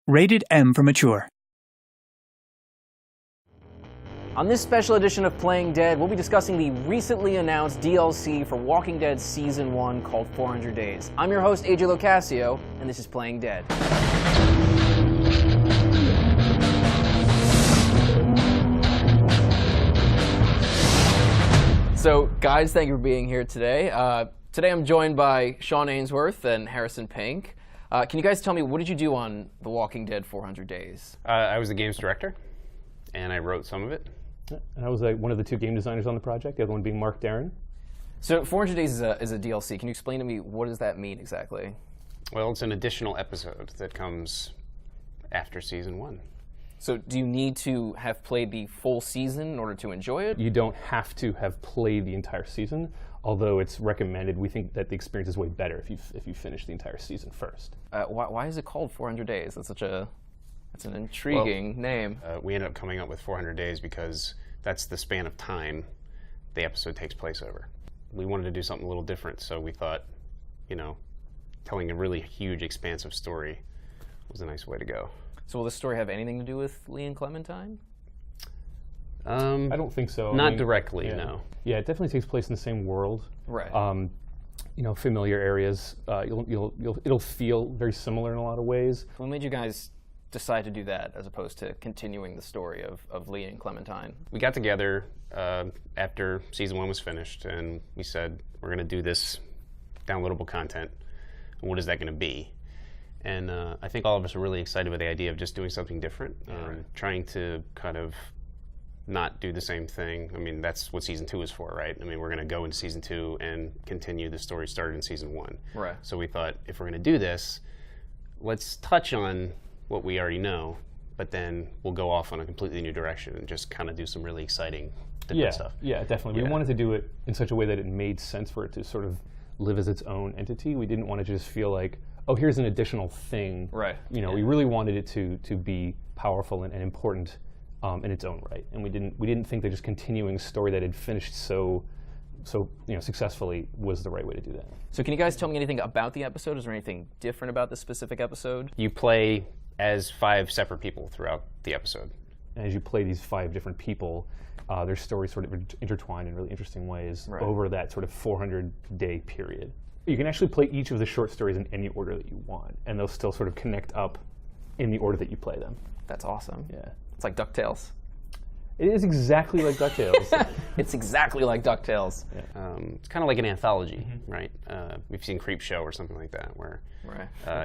Rated M for mature. On this special edition of Playing Dead, we'll be discussing the recently announced DLC for Walking Dead Season 1 called 400 Days. I'm your host, AJ Locascio, and this is Playing Dead. So, guys, thank you for being here today. Today I'm joined by Sean Ainsworth and Harrison Pink. Can you guys tell me, what did you do on The Walking Dead 400 Days? I was the games director, and I wrote some of it. And I was one of the two game designers on the project, the other one being Mark Darren. So 400 Days is a DLC. Can you explain to me, what does that mean exactly? Well, it's an additional episode that comes after Season 1. So do you need to have played the full season in order to enjoy it? You don't have to have played the entire season, although it's recommended. We think that the experience is way better if you finish the entire season first. Why is it called 400 Days? That's an intriguing name. We ended up coming up with 400 days because that's the span of time the episode takes place over. We wanted to do something a little different, so we thought, telling a really huge, expansive story was a nice way to go. So will this story have anything to do with Lee and Clementine? I don't think so. Not directly, yeah. no. Yeah, it definitely takes place in the same world. Right. Familiar areas. It'll feel very similar in a lot of ways. What made you guys decide to do that as opposed to continuing the story of Lee and Clementine? We got together after Season 1 was finished, and we said, we're going to do this downloadable content. And what is that going to be? And I think all of us are really excited with the idea of just doing something different, trying to kind of not do the same thing. I mean, that's what Season 2 is for, right? I mean, we're going to go into Season 2 and continue the story started in Season 1. Right. So we thought, if we're going to do this, let's touch on what we already know, but then we'll go off on a completely new direction and just kind of do some really exciting different stuff. Yeah, definitely. Yeah. We wanted to do it in such a way that it made sense for it to sort of live as its own entity. We didn't want to just feel like, oh, here's an additional thing. Right. We really wanted it to be powerful and important in its own right. And we didn't think that just continuing a story that had finished so successfully was the right way to do that. So can you guys tell me anything about the episode? Is there anything different about this specific episode? You play as 5 separate people throughout the episode. And as you play these 5 different people, their stories sort of intertwine in really interesting ways over that sort of 400-day period. You can actually play each of the short stories in any order that you want, and they'll still sort of connect up in the order that you play them. That's awesome. Yeah. It's like DuckTales. It is exactly like DuckTales. It's exactly like DuckTales. Yeah. It's kind of like an anthology, right? We've seen Creepshow or something like that, where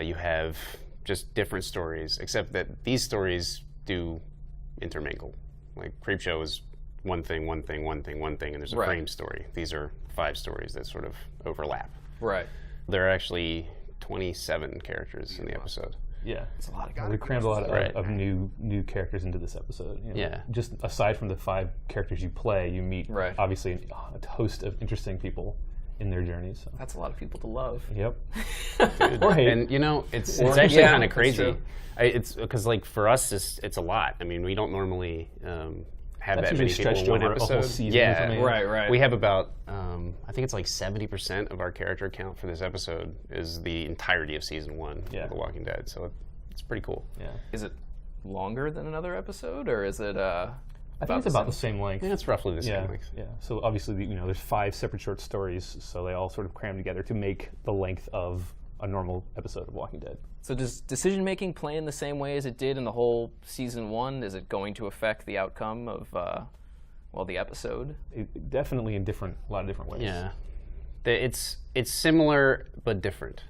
you have just different stories, except that these stories do intermingle. Like Creepshow is one thing, and there's a frame story. These are 5 stories that sort of overlap. Right. There are actually 27 characters in the episode. Yeah, It's a lot of we crammed a lot of new characters into this episode. Yeah. Just aside from the 5 characters you play, you meet obviously a host of interesting people in their journeys. So. That's a lot of people to love. Yep. Or hate. And it's actually kind of crazy. It's It's because for us, it's a lot. I mean, we don't normally have That's that many usually people in stretched one over a episode. whole season or Yeah, something. Right. We have about, I think it's like 70% of our character count for this episode is the entirety of Season 1 of The Walking Dead. So it's pretty cool. Yeah. Is it longer than another episode, or is it I think it's about the same length. Yeah, it's roughly the same length. Yeah. So obviously, there's 5 separate short stories, so they all sort of cram together to make the length of a normal episode of Walking Dead. So does decision-making play in the same way as it did in the whole Season 1? Is it going to affect the outcome of, the episode? Definitely in a lot of different ways. Yeah. It's similar but different.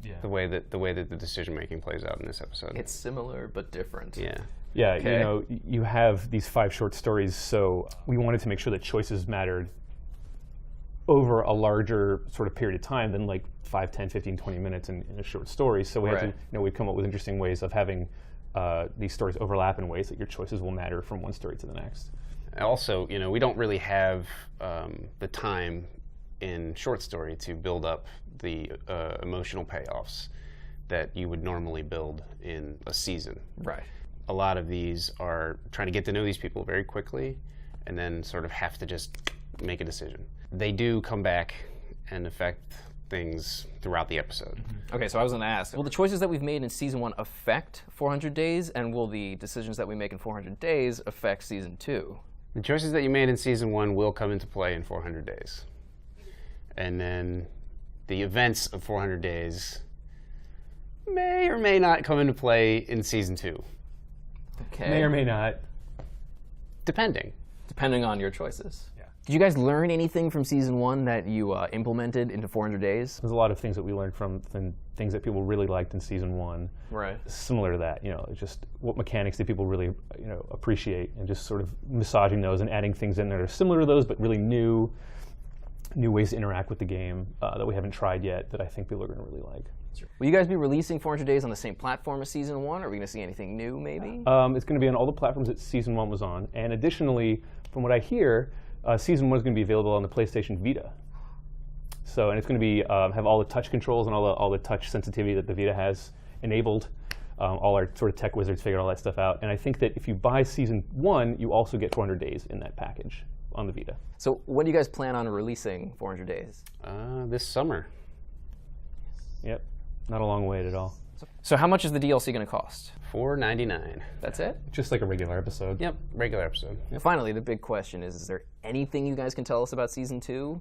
Yeah. The way that the decision-making plays out in this episode. It's similar but different. Yeah. Yeah, Okay. You have these 5 short stories, so we wanted to make sure that choices mattered over a larger sort of period of time than like 5, 10, 15, 20 minutes in a short story. So we had to, we've come up with interesting ways of having these stories overlap in ways that your choices will matter from one story to the next. Also, we don't really have the time in short story to build up the emotional payoffs that you would normally build in a season. Right. A lot of these are trying to get to know these people very quickly and then sort of have to just make a decision. They do come back and affect things throughout the episode. Okay, so I was going to ask, will the choices that we've made in Season 1 affect 400 Days, and will the decisions that we make in 400 Days affect Season 2? The choices that you made in Season 1 will come into play in 400 Days. And then the events of 400 Days may or may not come into play in Season 2. Okay. May or may not. Depending. Depending on your choices. Yeah. Did you guys learn anything from Season 1 that you implemented into 400 Days? There's a lot of things that we learned from things that people really liked in Season 1. Right. Similar to that, just what mechanics did people really, appreciate, and just sort of massaging those and adding things in that are similar to those, but really new ways to interact with the game that we haven't tried yet that I think people are going to really like. Will you guys be releasing 400 Days on the same platform as Season 1? Are we going to see anything new, maybe? It's going to be on all the platforms that Season 1 was on, and additionally, from what I hear, Season 1 is going to be available on the PlayStation Vita. So, and it's going to be have all the touch controls and all the touch sensitivity that the Vita has enabled. All our sort of tech wizards figured all that stuff out, and I think that if you buy Season 1, you also get 400 Days in that package on the Vita. So when do you guys plan on releasing 400 Days? This summer. Yep, not a long wait at all. So how much is the DLC going to cost? $4.99. That's it? Just like a regular episode. Yep, regular episode. Finally, the big question is there anything you guys can tell us about Season 2?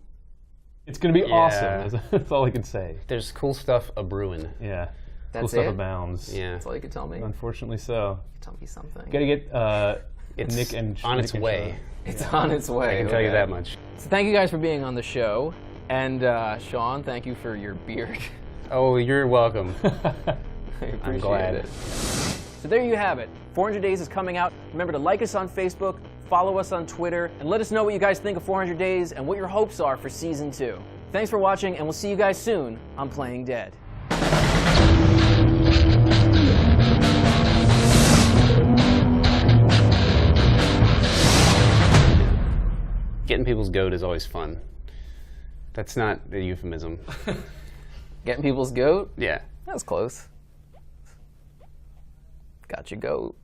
It's going to be Yeah. awesome. That's all I can say. There's cool stuff a-brewing. Yeah. Cool That's stuff it? abounds. Yeah. That's all you can tell me? Unfortunately so. Tell me something. Got to get It's Nick and on its Nick and way. It's on its way. I can tell you okay. that much. So thank you guys for being on the show. And Sean, thank you for your beard. Oh, you're welcome. I appreciate glad. it. So there you have it. 400 Days is coming out. Remember to like us on Facebook, follow us on Twitter, and let us know what you guys think of 400 Days and what your hopes are for Season 2. Thanks for watching, and we'll see you guys soon on Playing Dead. Getting people's goat is always fun. That's not a euphemism. Getting people's goat? Yeah. That's close. Got your goat.